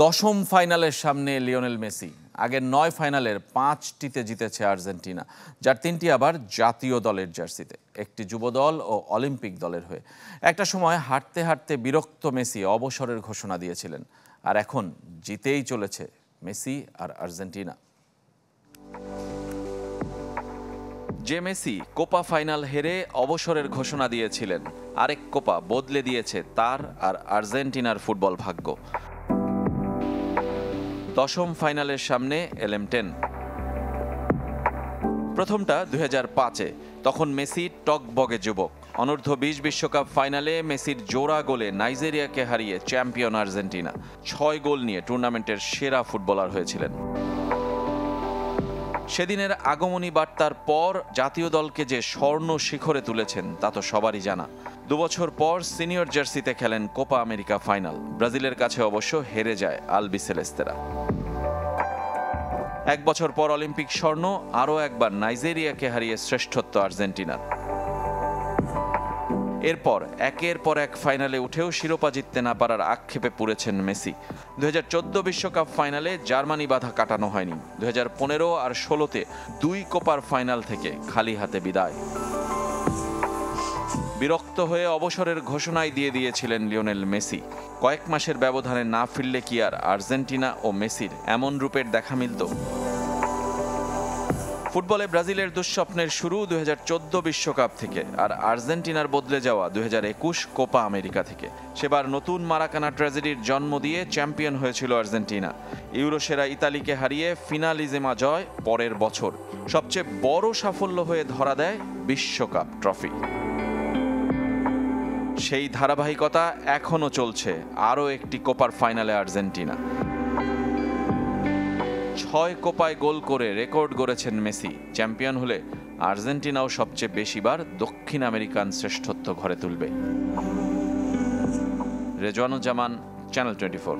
দশম ফাইনালের সামনে লিওনেল মেসি। আগের 9 ফাইনালের 5টিতে জিতেছে আর্জেন্টিনা, যার 3টি আবার জাতীয় দলের জার্সিতে, একটি যুব দল ও অলিম্পিক দলের হয়ে। একটা সময় হাঁটতে হাঁটতে বিরক্ত মেসি অবসরের ঘোষণা দিয়েছিলেন, আর এখন জিতেই চলেছে মেসি আর আর্জেন্টিনা। যে মেসি কোপা ফাইনাল হেরে অবসরের ঘোষণা দিয়েছিলেন, আরেক কোপা বদলে দিয়েছে তার আর আর্জেন্টিনার ফুটবল ভাগ্য। দশম ফাইনালের সামনে LM10। প্রথমটা 2005-এ, তখন মেসি টকবগে যুবক। অনূর্ধ্ব 20 বিশ্বকাপ ফাইনালে মেসির জোড়া গোলে নাইজেরিয়াকে হারিয়ে চ্যাম্পিয়ন আর্জেন্টিনা। 6 গোল নিয়ে টুর্নামেন্টের সেরা ফুটবলার হয়েছিলেন। সেদিনের আগমনী বার্তার পর জাতীয় দলকে যে স্বর্ণ শিখরে তুলেছেন তা তো সবারই জানা। 2 বছর পর সিনিয়র জার্সিতে খেলেন কোপা আমেরিকা ফাইনাল। ব্রাজিলের কাছে অবশ্য হেরে যায় আলবিসেলেস্তেরা। 1 বছর পর অলিম্পিক স্বর্ণ, আরও একবার নাইজেরিয়াকে হারিয়ে শ্রেষ্ঠত্ব আর্জেন্টিনার। এরপর একের পর এক ফাইনালে উঠেও শিরোপা জিততে না পারার আক্ষেপে পুড়েছেন মেসি। 2014 বিশ্বকাপ ফাইনালে জার্মানি বাধা কাটানো হয়নি। 2015 আর 16-তে 2 কোপার ফাইনাল থেকে খালি হাতে বিদায়। বিরক্ত হয়ে অবসরের ঘোষণাই দিয়ে দিয়েছিলেন লিওনেল মেসি। কয়েক মাসের ব্যবধানে না ফিরলে কি আর আর্জেন্টিনা ও মেসির এমন রূপের দেখা মিলত? ফুটবলে ব্রাজিলের দুঃস্বপ্নের শুরু 2014 বিশ্বকাপ থেকে, আর আর্জেন্টিনার বদলে যাওয়া 2021 কোপা আমেরিকা থেকে। সেবার নতুন মারাকানা ট্র্যাজেডির জন্ম দিয়ে চ্যাম্পিয়ন হয়েছিল আর্জেন্টিনা। ইউরো সেরা ইতালিকে হারিয়ে ফিনালিজেমা জয় পরের বছর। সবচেয়ে বড় সাফল্য হয়ে ধরা দেয় বিশ্বকাপ ট্রফি। সেই ধারাবাহিকতা এখনো চলছে আরও একটি কোপার ফাইনালে আর্জেন্টিনা। 6 কোপায় গোল করে রেকর্ড গড়েছেন মেসি। চ্যাম্পিয়ন হলে আর্জেন্টিনাও সবচেয়ে বেশিবার দক্ষিণ আমেরিকান শ্রেষ্ঠত্ব ঘরে তুলবে। রেজওয়ানুজ্জামান, চ্যানেল 24।